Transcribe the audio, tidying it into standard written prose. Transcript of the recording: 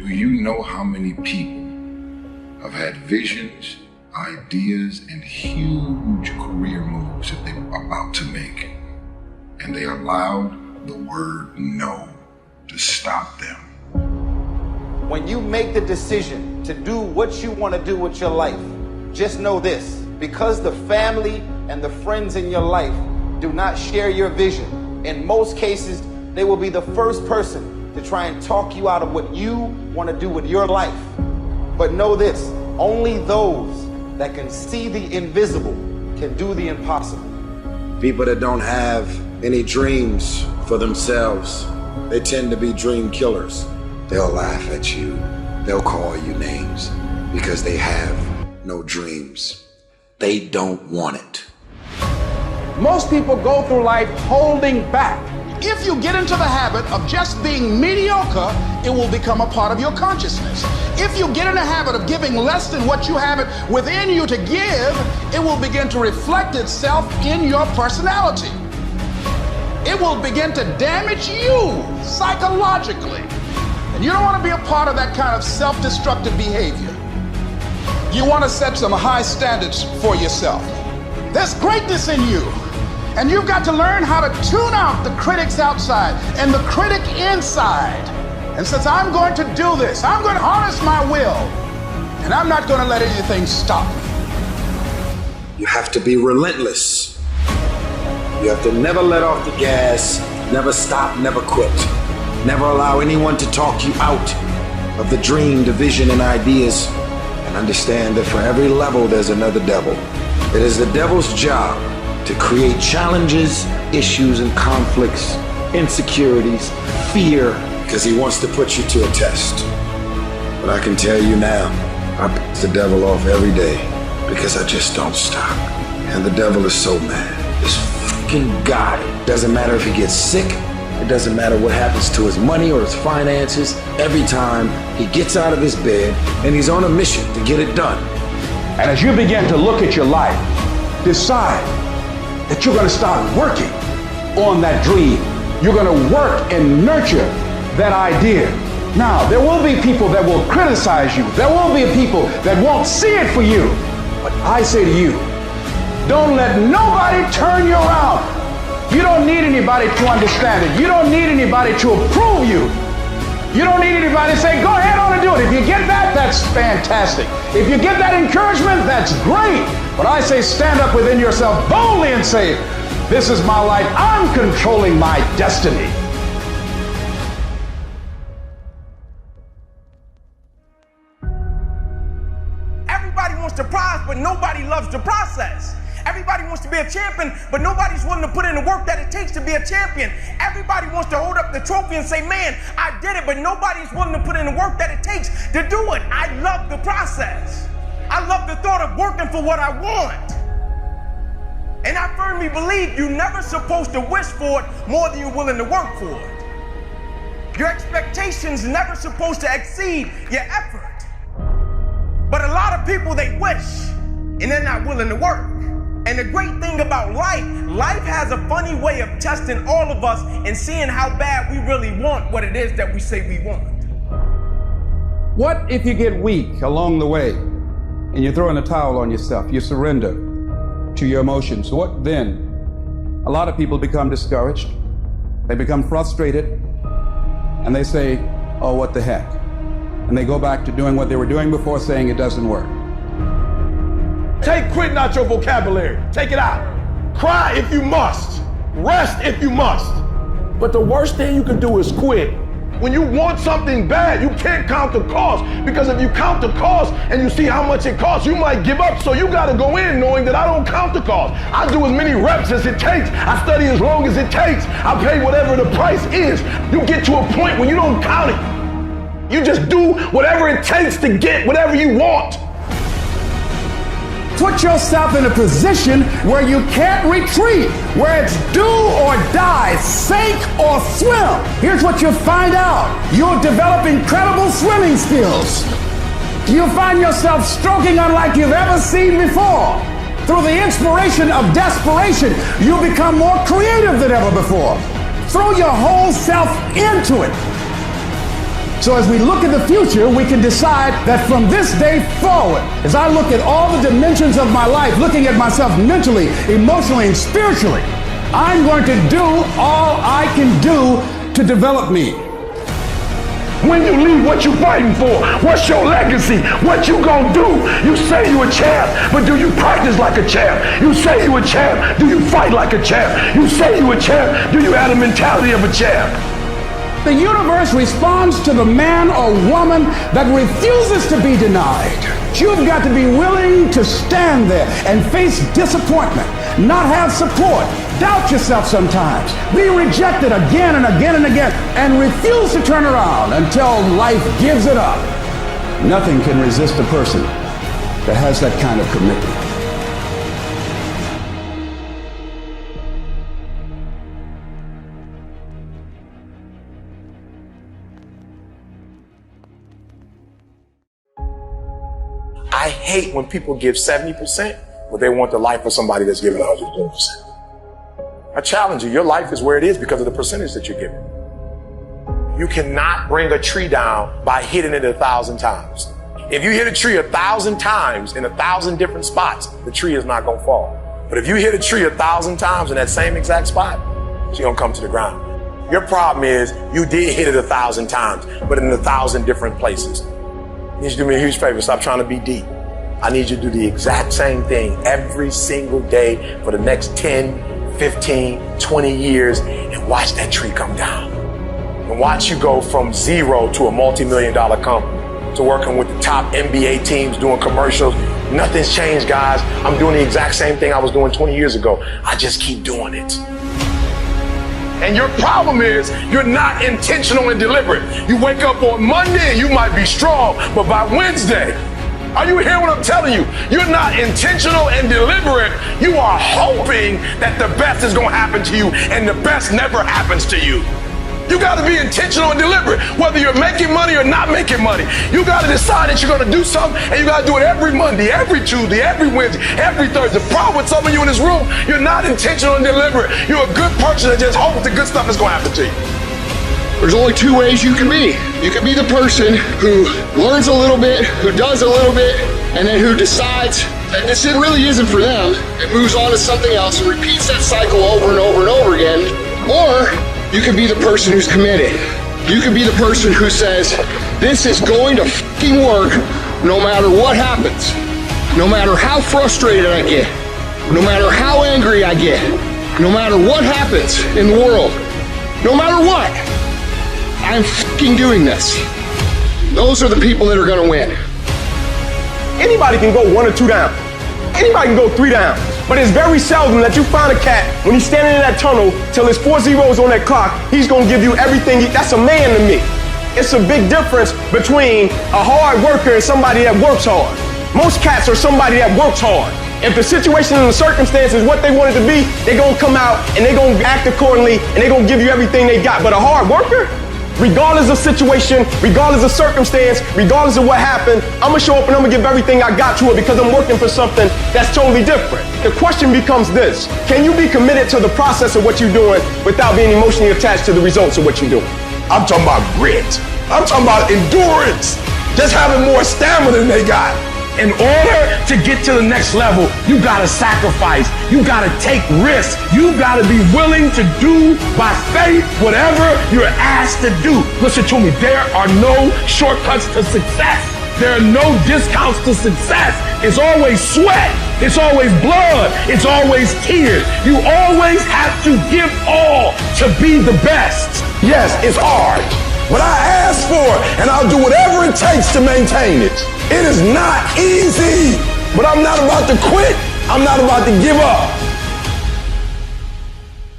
Do you know how many people have had visions, ideas, and huge career moves that they're about to make, and they allowed the word no to stop them? When you make the decision to do what you want to do with your life, just know this: because the family and the friends in your life do not share your vision, in most cases, they will be the first person to try and talk you out of what you want to do with your life. But know this: only those that can see the invisible can do the impossible. People that don't have any dreams for themselves, they tend to be dream killers. They'll laugh at you. They'll call you names because they have no dreams. They don't want it. Most people go through life holding back. If you get into the habit of just being mediocre, it will become a part of your consciousness. If you get in the habit of giving less than what you have it within you to give, it will begin to reflect itself in your personality. It will begin to damage you psychologically. And you don't want to be a part of that kind of self-destructive behavior. You want to set some high standards for yourself. There's greatness in you. And you've got to learn how to tune out the critics outside and the critic inside. And since I'm going to do this, I'm going to harness my will, and I'm not going to let anything stop me. You have to be relentless. You have to never let off the gas, never stop, never quit. Never allow anyone to talk you out of the dream, the vision, and ideas. And understand that for every level, there's another devil. It is the devil's job to create challenges, issues, and conflicts, insecurities, fear, because he wants to put you to a test. But I can tell you now, I piss the devil off every day because I just don't stop. And the devil is so mad. This fucking guy. Doesn't matter if he gets sick. It doesn't matter what happens to his money or his finances. Every time he gets out of his bed and he's on a mission to get it done. And as you begin to look at your life, decide that you're going to start working on that dream. You're going to work and nurture that idea. Now, there will be people that will criticize you. There will be people that won't see it for you. But I say to you, don't let nobody turn you around. You don't need anybody to understand it. You don't need anybody to approve you. You don't need anybody to say, go ahead on and do it. If you get that, that's fantastic. If you get that encouragement, that's great. But I say stand up within yourself boldly and say, this is my life. I'm controlling my destiny. Everybody wants to prize, but nobody loves the process. Everybody wants to be a champion, but nobody's willing to put in the work that it takes to be a champion. Everybody wants to hold up the trophy and say, man, I did it, but nobody's willing to put in the work that it takes to do it. I love the process. I love the thought of working for what I want. And I firmly believe you're never supposed to wish for it more than you're willing to work for it. Your expectations never supposed to exceed your effort. But a lot of people, they wish, and they're not willing to work. And the great thing about life has a funny way of testing all of us and seeing how bad we really want what it is that we say we want. What if you get weak along the way and you throw in a towel on yourself, you surrender to your emotions? What then? A lot of people become discouraged, they become frustrated, and they say, oh, what the heck? And they go back to doing what they were doing before, saying it doesn't work. Take quitting out your vocabulary. Take it out. Cry if you must. Rest if you must. But the worst thing you can do is quit. When you want something bad, you can't count the cost, because if you count the cost and you see how much it costs, you might give up. So you got to go in knowing that I don't count the cost. I do as many reps as it takes. I study as long as it takes. I pay whatever the price is. You get to a point when you don't count it. You just do whatever it takes to get whatever you want. Put yourself in a position where you can't retreat, where it's do or die, sink or swim. Here's what you'll find out. You'll develop incredible swimming skills. You'll find yourself stroking unlike you've ever seen before. Through the inspiration of desperation, you'll become more creative than ever before. Throw your whole self into it. So as we look at the future, we can decide that from this day forward, as I look at all the dimensions of my life, looking at myself mentally, emotionally, and spiritually, I'm going to do all I can do to develop me. When you leave, what you fighting for? What's your legacy? What you gonna do? You say you a champ, but do you practice like a champ? You say you a champ, do you fight like a champ? You say you a champ, do you have the mentality of a champ? The universe responds to the man or woman that refuses to be denied. You've got to be willing to stand there and face disappointment, not have support, doubt yourself sometimes, be rejected again and again and again, and refuse to turn around until life gives it up. Nothing can resist a person that has that kind of commitment. I hate when people give 70%, but they want the life of somebody that's giving 110%. I challenge you, your life is where it is because of the percentage that you're giving. You cannot bring a tree down by hitting it 1,000 times. If you hit a tree 1,000 times in 1,000 different spots, the tree is not gonna fall. But if you hit a tree 1,000 times in that same exact spot, it's gonna come to the ground. Your problem is you did hit it 1,000 times, but in 1,000 different places. I need you to do me a huge favor. Stop trying to be deep. I need you to do the exact same thing every single day for the next 10, 15, 20 years and watch that tree come down. And watch you go from zero to a multi-million-dollar company, to working with the top NBA teams, doing commercials. Nothing's changed, guys. I'm doing the exact same thing I was doing 20 years ago. I just keep doing it. And your problem is you're not intentional and deliberate. You wake up on Monday and you might be strong, but by Wednesday, are you hearing what I'm telling you? You're not intentional and deliberate. You are hoping that the best is gonna happen to you, and the best never happens to you. You gotta be intentional and deliberate, whether you're making money or not making money. You gotta decide that you're gonna do something, and you gotta do it every Monday, every Tuesday, every Wednesday, every Thursday. The problem with some of you in this room, you're not intentional and deliberate. You're a good person that just hopes the good stuff is gonna happen to you. There's only two ways you can be. You can be the person who learns a little bit, who does a little bit, and then who decides that this really isn't for them and moves on to something else and repeats that cycle over and over and over again. Or you can be the person who's committed. You can be the person who says, this is going to fucking work no matter what happens. No matter how frustrated I get. No matter how angry I get. No matter what happens in the world. No matter what. I'm fucking doing this. Those are the people that are gonna win. Anybody can go 1 or 2 down. Anybody can go 3 down. But it's very seldom that you find a cat, when he's standing in that tunnel till it's 4 zeros on that clock, he's gonna give you everything. That's a man to me. It's a big difference between a hard worker and somebody that works hard. Most cats are somebody that works hard. If the situation and the circumstance is what they want it to be, they're gonna come out and they're gonna act accordingly and they're gonna give you everything they got. But a hard worker, regardless of situation, regardless of circumstance, regardless of what happened, I'm gonna show up and I'm gonna give everything I got to it because I'm working for something that's totally different. The question becomes this: can you be committed to the process of what you're doing without being emotionally attached to the results of what you're doing? I'm talking about grit. I'm talking about endurance. Just having more stamina than they got. In order to get to the next level, you gotta sacrifice. You gotta take risks. You gotta be willing to do by faith whatever you're asked to do. Listen to me, there are no shortcuts to success. There are no discounts to success. It's always sweat. It's always blood. It's always tears. You always have to give all to be the best. Yes, it's hard, but I ask for it, and I'll do whatever it takes to maintain it. It is not easy, but I'm not about to quit. I'm not about to give up.